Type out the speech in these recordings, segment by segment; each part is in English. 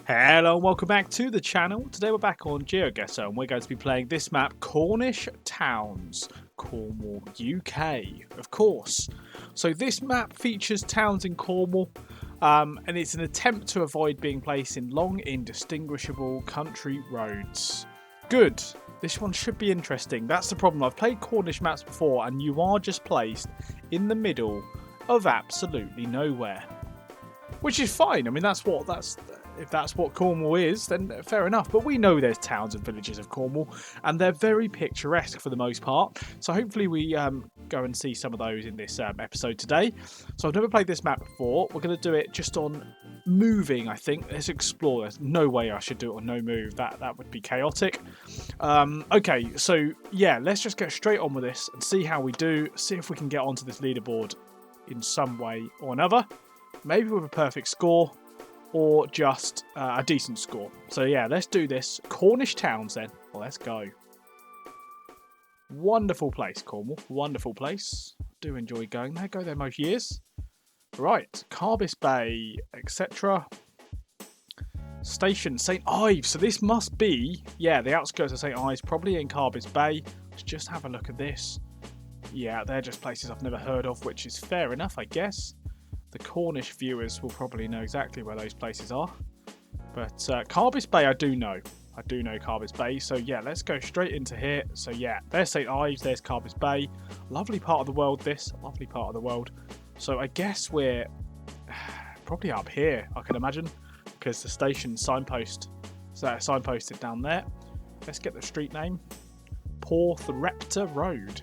Hello and welcome back to the channel. Today we're back on GeoGuessr and we're going to be playing this map, Cornish Towns, Cornwall, UK, of course. So this map features towns in Cornwall and it's an attempt to avoid being placed in long, indistinguishable country roads. Good. This one should be interesting. That's the problem. I've played Cornish maps before and you are just placed in the middle of absolutely nowhere. Which is fine. I mean, if that's what Cornwall is, then fair enough. But we know there's towns and villages of Cornwall, and they're very picturesque for the most part. So hopefully we go and see some of those in this episode today. So I've never played this map before. We're going to do it just on moving, I think. Let's explore. There's no way I should do it on no move. That would be chaotic. Okay, so yeah, let's just get straight on with this and see how we do. See if we can get onto this leaderboard in some way or another. Maybe with a perfect score. Or just a decent score. So yeah, let's do this. Cornish Towns then. Well, let's go. Wonderful place, Cornwall. Wonderful place. Do enjoy going there. Go there most years. Right. Carbis Bay, etc. Station St. Ives. So this must be, yeah, the outskirts of St. Ives. Probably in Carbis Bay. Let's just have a look at this. Yeah, they're just places I've never heard of, which is fair enough, I guess. The Cornish viewers will probably know exactly where those places are. But Carbis Bay, I do know. I do know Carbis Bay. So yeah, let's go straight into here. So yeah, there's St. Ives, there's Carbis Bay. Lovely part of the world, this. Lovely part of the world. So I guess we're probably up here, I can imagine. Because the station signpost, so signposted down there. Let's get the street name. Porthrepta Road.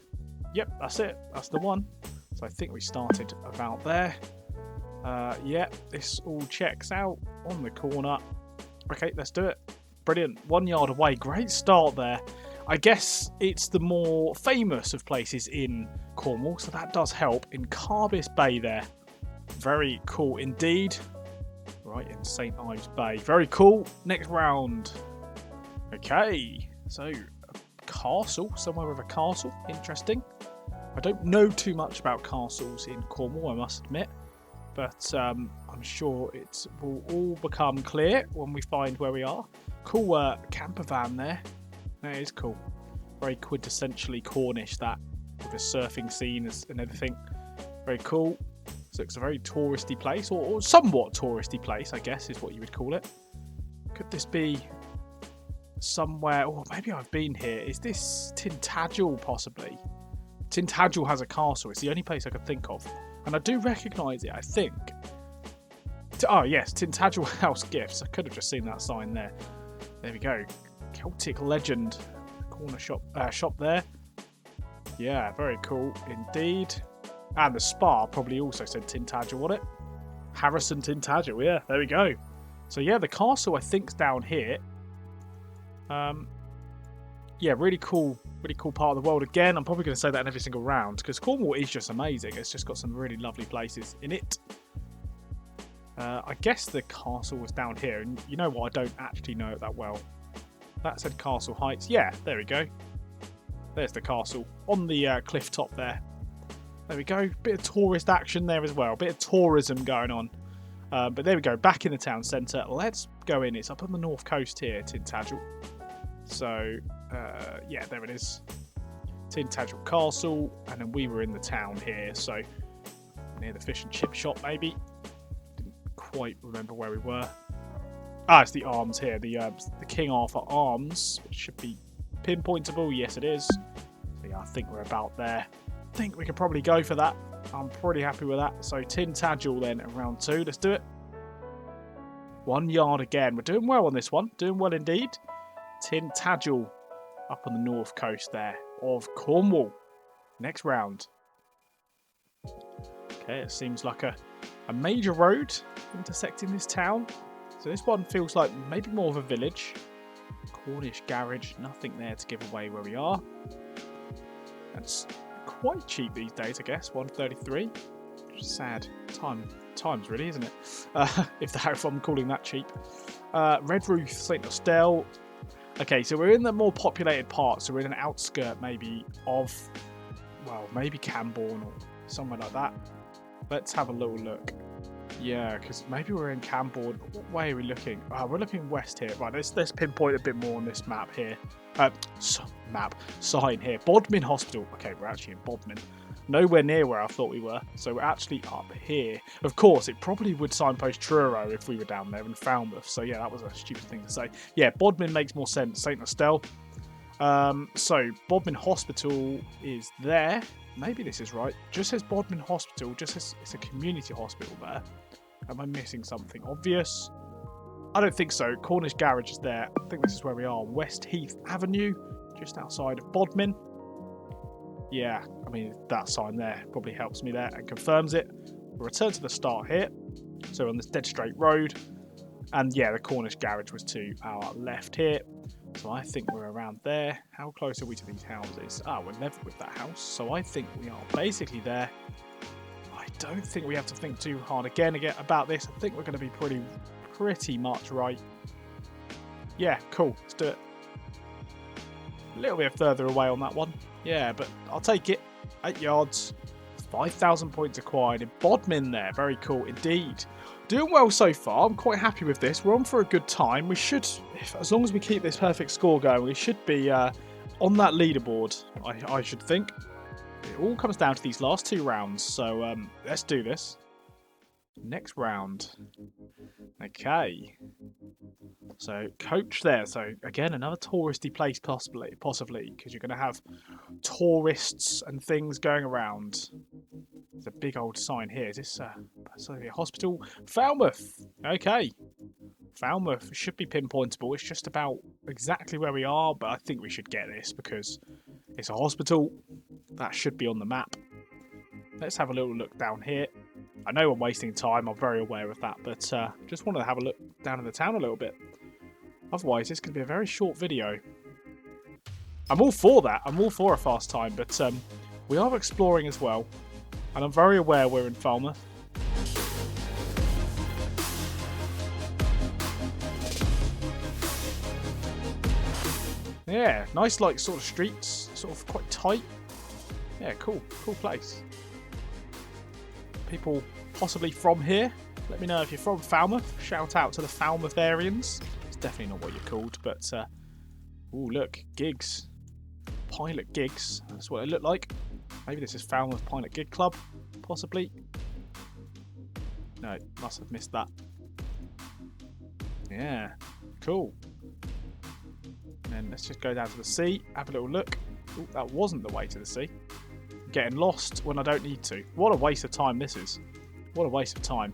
Yep, that's it. That's the one. So I think we started about there. Yeah, this all checks out on the corner. Okay, let's do it. Brilliant. 1 yard away. Great start there. I guess it's the more famous of places in Cornwall, so that does help. In Carbis Bay there. Very cool indeed. Right, in St. Ives Bay. Very cool. Next round. Okay, so a castle. Somewhere with a castle. Interesting. I don't know too much about castles in Cornwall, I must admit. But I'm sure it will all become clear when we find where we are. Cool camper van there. That is cool. Very quintessentially Cornish, that. With the surfing scene and everything. Very cool. So it's a very touristy place. Or somewhat touristy place, I guess, is what you would call it. Could this be somewhere... Oh, maybe I've been here. Is this Tintagel, possibly? Tintagel has a castle. It's the only place I could think of. And I do recognise it, I think. Oh, yes, Tintagel House Gifts. I could have just seen that sign there. There we go. Celtic Legend. Corner shop there. Yeah, very cool indeed. And the spa probably also said Tintagel, wouldn't it? Harrison Tintagel, yeah, there we go. So, yeah, the castle, I think, is down here. Yeah, really cool part of the world. Again, I'm probably going to say that in every single round because Cornwall is just amazing. It's just got some really lovely places in it. I guess the castle was down here, and you know what? I don't actually know it that well. That said Castle Heights. Yeah, there we go. There's the castle on the cliff top there. There we go. Bit of tourist action there as well. Bit of tourism going on. But there we go. Back in the town centre. Let's go in. It's up on the north coast here, Tintagel. So... yeah, there it is. Tintagel Castle, and then we were in the town here, so near the fish and chip shop, maybe. Didn't quite remember where we were. Ah, it's the arms here, the King Arthur arms, which should be pinpointable. Yes, it is. So yeah, I think we're about there. I think we could probably go for that. I'm pretty happy with that. So Tintagel then at round 2. Let's do it. 1 yard again. We're doing well on this one. Doing well indeed. Tintagel. Up on the north coast there of Cornwall. Next round. Okay, it seems like a major road intersecting this town. So this one feels like maybe more of a village. Cornish garage, nothing there to give away where we are. That's quite cheap these days, I guess. 133. Sad times really, isn't it? If I'm calling that cheap. Red Roof, St. Austell. Okay, so we're in the more populated part, so we're in an outskirt maybe of, well, maybe Camborne or somewhere like that. Let's have a little look. Yeah, because maybe we're in Cambourne. What way are we looking? Oh, we're looking west here. Right, let's pinpoint a bit more on this map here. Sign here. Bodmin Hospital. Okay, we're actually in Bodmin. Nowhere near where I thought we were. So we're actually up here. Of course, it probably would signpost Truro if we were down there in Falmouth. So yeah, that was a stupid thing to say. Yeah, Bodmin makes more sense. St. Estelle. So Bodmin Hospital is there. Maybe this is right. Just says Bodmin Hospital. Just says it's a community hospital there. Am I missing something obvious? I don't think so. Cornish Garage is there. I think this is where we are. West Heath Avenue, just outside of Bodmin. Yeah, I mean, that sign there probably helps me there and confirms it. We'll return to the start here. So on this dead straight road. And yeah, the Cornish Garage was to our left here. So I think we're around there. How close are we to these houses? Ah, we're level with that house. So I think we are basically there. I don't think we have to think too hard again about this. I think we're going to be pretty much right. Yeah, cool. Let's do it. A little bit further away on that one. Yeah, but I'll take it. 8 yards. 5,000 points acquired in Bodmin there. Very cool indeed. Doing well so far. I'm quite happy with this. We're on for a good time. We should, as long as we keep this perfect score going, we should be on that leaderboard, I should think. It all comes down to these last 2 rounds. So let's do this. Next round. Okay. So coach there. So again, another touristy place possibly, because you're going to have tourists and things going around. There's a big old sign here. Is this a hospital? Falmouth. Okay. Falmouth should be pinpointable. It's just about exactly where we are, but I think we should get this because it's a hospital. That should be on the map. Let's have a little look down here. I know I'm wasting time. I'm very aware of that, but just wanted to have a look down in the town a little bit. Otherwise, it's going to be a very short video. I'm all for that. I'm all for a fast time, but we are exploring as well. And I'm very aware we're in Falmouth. Yeah, nice like sort of streets, sort of quite tight. Yeah, cool place. People possibly from here. Let me know if you're from Falmouth. Shout out to the Falmoutharians. It's definitely not what you're called, but ooh, look, gigs. Pilot gigs. That's what it looked like. Maybe this is Falmouth Pilot Gig Club, possibly. No, must have missed that. Yeah, cool. And then let's just go down to the sea, have a little look. Ooh, that wasn't the way to the sea. Getting lost when I don't need to. What a waste of time this is. What a waste of time.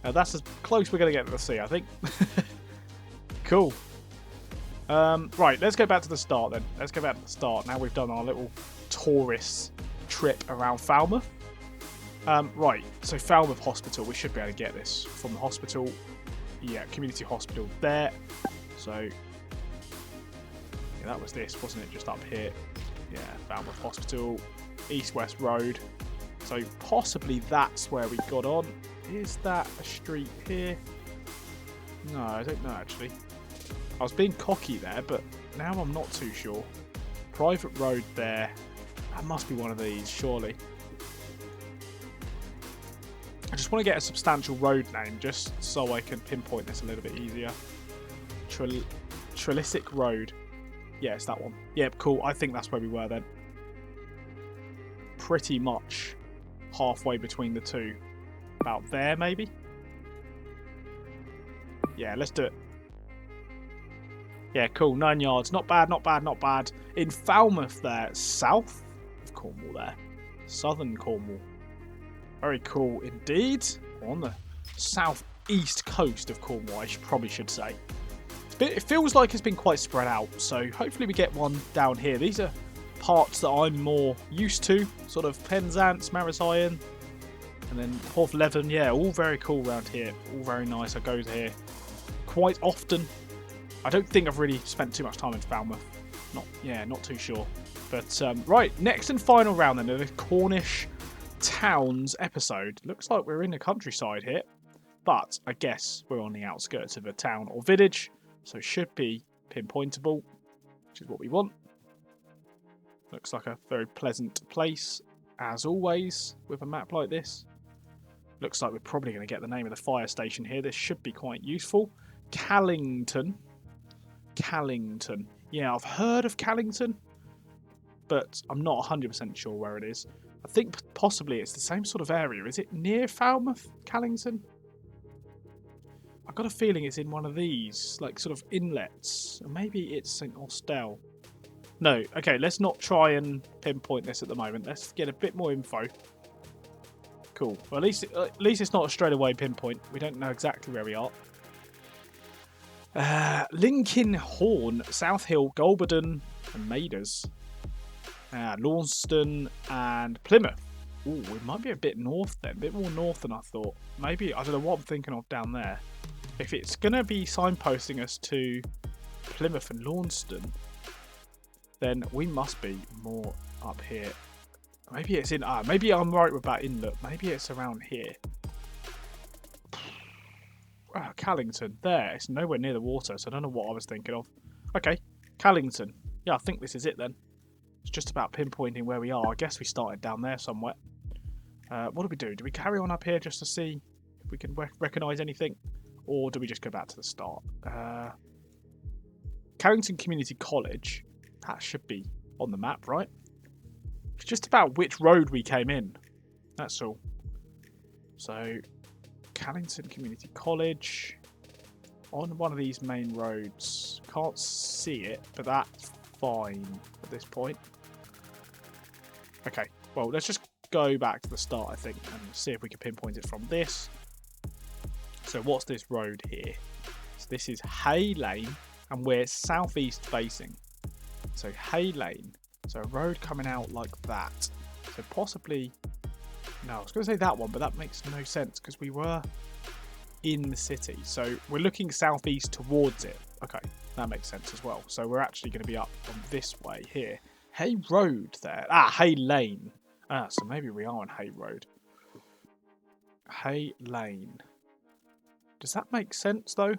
Now that's as close we're going to get to the sea, I think. Cool. Right, let's go back to the start then. Let's go back to the start. Now we've done our little tourist trip around Falmouth. Right, so Falmouth Hospital. We should be able to get this from the hospital. Yeah, community hospital there. So, yeah, that was this, wasn't it? Just up here. Yeah, Falmouth Hospital, East-West Road. So possibly that's where we got on. Is that a street here? No, I don't know actually. I was being cocky there, but now I'm not too sure. Private road there. That must be one of these, surely. I just want to get a substantial road name just so I can pinpoint this a little bit easier. Trelisic Road. Yeah, it's that one. Yep, cool. I think that's where we were then. Pretty much halfway between the two. About there, maybe? Yeah, let's do it. Yeah, cool. 9 yards. Not bad, not bad, not bad. In Falmouth there. South of Cornwall there. Southern Cornwall. Very cool indeed. On the southeast coast of Cornwall, I probably should say. It feels like it's been quite spread out, so hopefully we get one down here. These are parts that I'm more used to, sort of Penzance, Maris Iron, and then Hovleven. Yeah, all very cool around here. All very nice. I go here quite often. I don't think I've really spent too much time in Falmouth. Not too sure. But right, next and final round then of the Cornish Towns episode. Looks like we're in the countryside here, but I guess we're on the outskirts of a town or village, so it should be pinpointable, which is what we want. Looks like a very pleasant place, as always, with a map like this. Looks like we're probably going to get the name of the fire station here. This should be quite useful. Callington. Callington. Yeah, I've heard of Callington, but I'm not 100% sure where it is. I think possibly it's the same sort of area. Is it near Falmouth, Callington? I've got a feeling it's in one of these, like sort of inlets. Or maybe it's St. Austell. No, okay, let's not try and pinpoint this at the moment. Let's get a bit more info. Cool. Well, at least it's not a straight away pinpoint. We don't know exactly where we are. Lincoln Horn, South Hill, Golberdon, and Maiders. Launceston and Plymouth. Ooh, it might be a bit north then. A bit more north than I thought. Maybe, I don't know what I'm thinking of down there. If it's going to be signposting us to Plymouth and Launceston, then we must be more up here. Maybe it's in... maybe I'm right with that inlet. Maybe it's around here. Callington. There. It's nowhere near the water, so I don't know what I was thinking of. Okay. Callington. Yeah, I think this is it then. It's just about pinpointing where we are. I guess we started down there somewhere. What do we do? Do we carry on up here just to see if we can recognise anything? Or do we just go back to the start? Callington Community College. That should be on the map, right? It's just about which road we came in. That's all. So, Callington Community College. On one of these main roads. Can't see it, but that's fine at this point. Okay, well, let's just go back to the start, I think, and see if we can pinpoint it from this. So, what's this road here? So, this is Hay Lane, and we're southeast facing. So, Hay Lane. So, a road coming out like that. So, possibly... No, I was going to say that one, but that makes no sense because we were in the city. So, we're looking southeast towards it. Okay, that makes sense as well. So, we're actually going to be up on this way here. Hay Road there. Hay Lane. So maybe we are on Hay Road. Hay Lane. Does that make sense, though?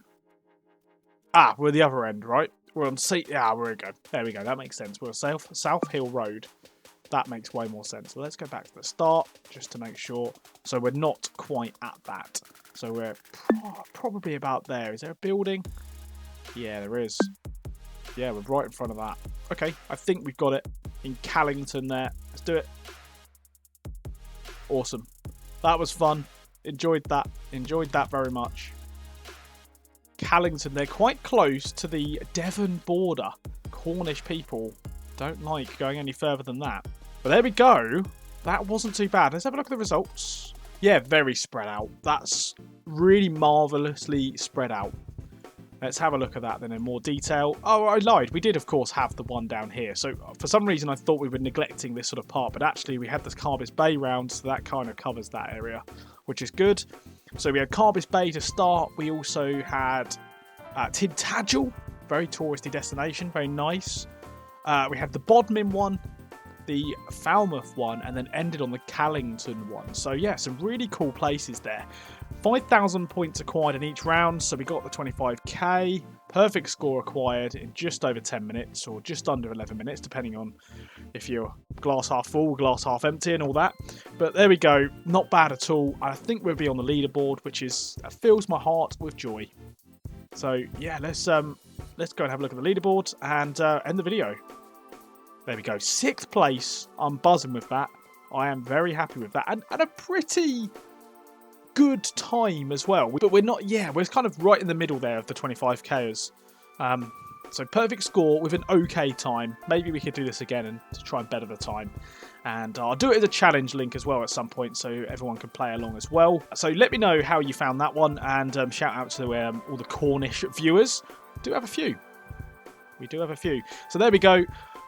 We're the other end, right? We're on we're good. There we go. That makes sense. We're on South Hill Road. That makes way more sense. So let's go back to the start just to make sure. So we're not quite at that. So we're probably about there. Is there a building? Yeah, there is. Yeah, we're right in front of that. Okay, I think we've got it in Callington there. Let's do it. Awesome. That was fun. Enjoyed that. Enjoyed that very much. Callington, they're quite close to the Devon border. Cornish people don't like going any further than that. But there we go. That wasn't too bad. Let's have a look at the results. Yeah, very spread out. That's really marvellously spread out. Let's have a look at that then in more detail. Oh, I lied. We did, of course, have the one down here. So, for some reason, I thought we were neglecting this sort of part. But actually, we had this Carbis Bay round, so that kind of covers that area, which is good. So, we had Carbis Bay to start. We also had Tintagel, very touristy destination, very nice. We had the Bodmin one, the Falmouth one, and then ended on the Callington one. So, yeah, some really cool places there. 5,000 points acquired in each round, so we got the 25k. Perfect score acquired in just over 10 minutes, or just under 11 minutes, depending on if you're glass half full, glass half empty, and all that. But there we go, not bad at all. I think we'll be on the leaderboard, which fills my heart with joy. So yeah, let's go and have a look at the leaderboard and end the video. There we go, 6th place. I'm buzzing with that. I am very happy with that, and a pretty good time as well, but we're not, we're kind of right in the middle there of the 25kers. So perfect score with an okay time. Maybe we could do this again and to try and better the time, and I'll do it as a challenge link as well at some point so everyone can play along as well. So let me know how you found that one, and shout out to all the Cornish viewers. We do have a few. So there we go.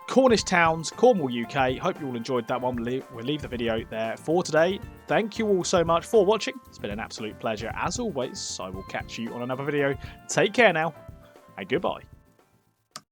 Cornish Towns, Cornwall, UK. Hope you all enjoyed that one. We'll leave the video there for today. Thank you all so much for watching. It's been an absolute pleasure as always. I will catch you on another video. Take care now, and goodbye.